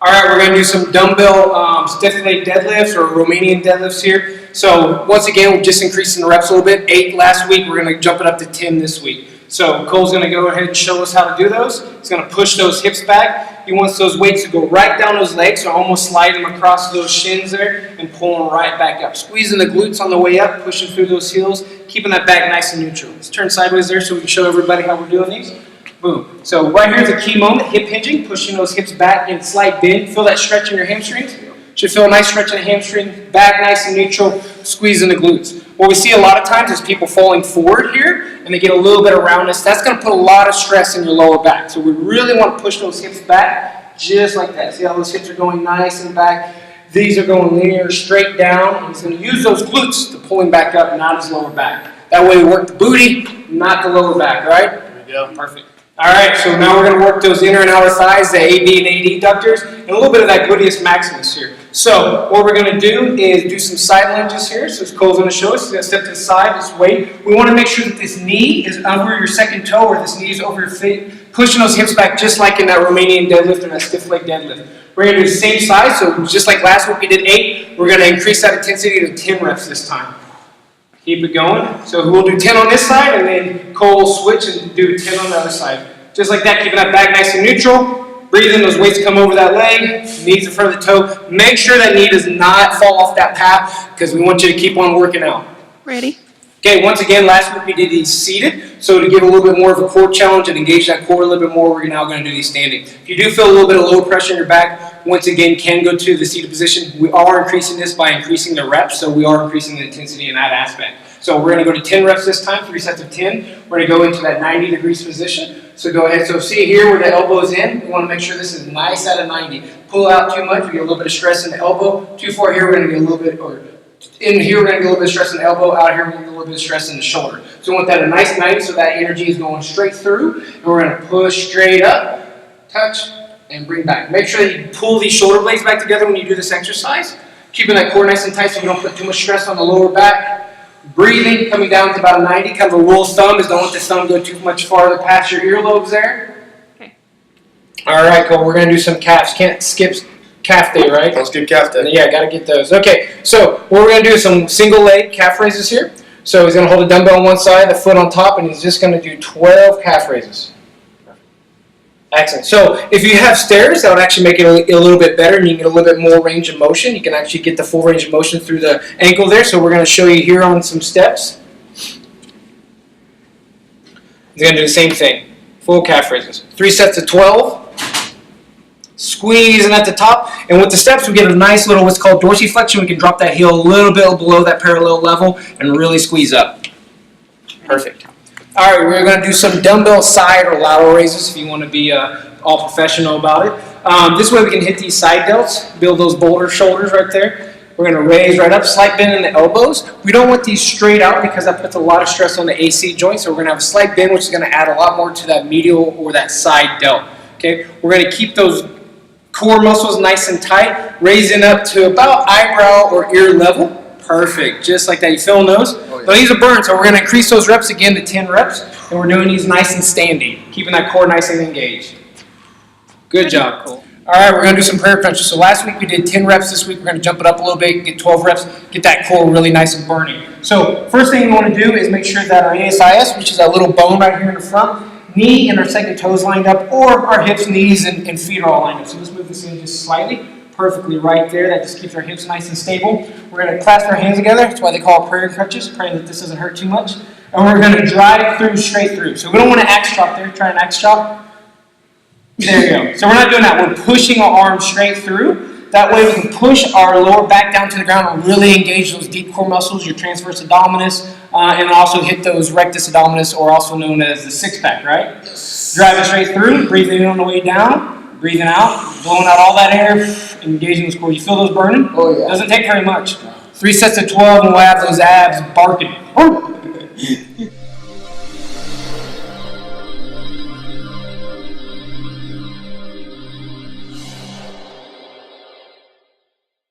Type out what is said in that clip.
All right, we're going to do some dumbbell stiff leg deadlifts or Romanian deadlifts here. So once again, we're just increasing the reps a little bit. 8 last week, we're going to jump it up to 10 this week. So Cole's going to go ahead and show us how to do those. He's going to push those hips back. He wants those weights to go right down those legs, so almost slide them across those shins there and pull them right back up. Squeezing the glutes on the way up, pushing through those heels, keeping that back nice and neutral. Let's turn sideways there so we can show everybody how we're doing these. Boom. So right here is a key moment, hip hinging, pushing those hips back in slight bend. Feel that stretch in your hamstrings. Should feel a nice stretch in the hamstring, back nice and neutral, squeezing the glutes. What we see a lot of times is people falling forward here, and they get a little bit of roundness. That's going to put a lot of stress in your lower back. So we really want to push those hips back just like that. See how those hips are going nice and back? These are going linear, straight down. And he's going to use those glutes to pull him back up, not his lower back. That way we work the booty, not the lower back, right? There we go. Perfect. All right, so now we're going to work those inner and outer thighs, the AB and AD ductors, and a little bit of that gluteus maximus here. So what we're going to do is do some side lunges here. So Cole's going to show us. He's going to step to the side, this weight. We want to make sure that this knee is over your second toe or this knee is over your feet, pushing those hips back just like in that Romanian deadlift or that stiff leg deadlift. We're going to do the same size, so just like last week we did 8, we're going to increase that intensity to 10 reps this time. Keep it going. So we'll do 10 on this side, and then Cole will switch and do 10 on the other side. Just like that, keeping that back nice and neutral. Breathe in, those weights come over that leg, knees in front of the toe. Make sure that knee does not fall off that path because we want you to keep on working out. Ready? Okay, once again, last week we did these seated. So to give a little bit more of a core challenge and engage that core a little bit more, we're now going to do these standing. If you do feel a little bit of low pressure in your back, once again, can go to the seated position. We are increasing this by increasing the reps, so we are increasing the intensity in that aspect. So we're going to go to 10 reps this time, 3 sets of 10. We're going to go into that 90 degrees position. So go ahead. So see here where the elbow is in. We want to make sure this is nice at a 90. Pull out too much, we get a little bit of stress in the elbow. Too far here, we're going to get a little bit, or in here, we're going to get a little bit of stress in the elbow. Out here, we're going to get a little bit of stress in the shoulder. So we want that a nice 90 so that energy is going straight through. And we're going to push straight up, touch, and bring back. Make sure that you pull these shoulder blades back together when you do this exercise. Keeping that core nice and tight so you don't put too much stress on the lower back. Breathing, coming down to about 90. Kind of a rule of thumb is don't let the thumb go too much farther past your earlobes there. Okay. All right, cool. We're going to do some calves. Can't skip calf day, right? Let's do calf day. Yeah, got to get those. Okay, so what we're going to do is some single leg calf raises here. So he's going to hold a dumbbell on one side, the foot on top, and he's just going to do 12 calf raises. Excellent. So if you have stairs, that would actually make it a little bit better, and you can get a little bit more range of motion. You can actually get the full range of motion through the ankle there. So we're going to show you here on some steps. He's going to do the same thing. Full calf raises. 3 sets of 12. Squeezing at the top. And with the steps, we get a nice little what's called dorsiflexion. We can drop that heel a little bit below that parallel level and really squeeze up. Perfect. All right, we're going to do some dumbbell side or lateral raises if you want to be all professional about it. This way we can hit these side delts, build those boulder shoulders right there. We're going to raise right up, slight bend in the elbows. We don't want these straight out because that puts a lot of stress on the AC joint, so we're going to have a slight bend, which is going to add a lot more to that medial or that side delt. Okay, we're going to keep those core muscles nice and tight, raising up to about eyebrow or ear level. Perfect, just like that. You feeling those? Oh, yeah. But these are burns, so we're going to increase those reps again to 10 reps, and we're doing these nice and standing, keeping that core nice and engaged. Good job, Cole. All right, we're going to do some prayer crunches. So last week we did 10 reps. This week we're going to jump it up a little bit, get 12 reps, get that core really nice and burning. So first thing we want to do is make sure that our ASIS, which is that little bone right here in the front, knee and our second toes lined up, or our hips, knees, and feet are all lined up. So let's move this in just slightly. Perfectly right there. That just keeps our hips nice and stable. We're going to clasp our hands together. That's why they call it prayer crunches, praying that this doesn't hurt too much. And we're going to drive through straight through. So we don't want to axe chop there. Try an axe chop. There you go. So we're not doing that. We're pushing our arms straight through. That way we can push our lower back down to the ground and really engage those deep core muscles, your transverse abdominis, and also hit those rectus abdominis, or also known as the six-pack, right? Yes. Driving straight through. Breathing in on the way down. Breathing out, blowing out all that air, engaging those core. You feel those burning? Oh, yeah. Doesn't take very much. 3 sets of 12 and we'll have those abs barking.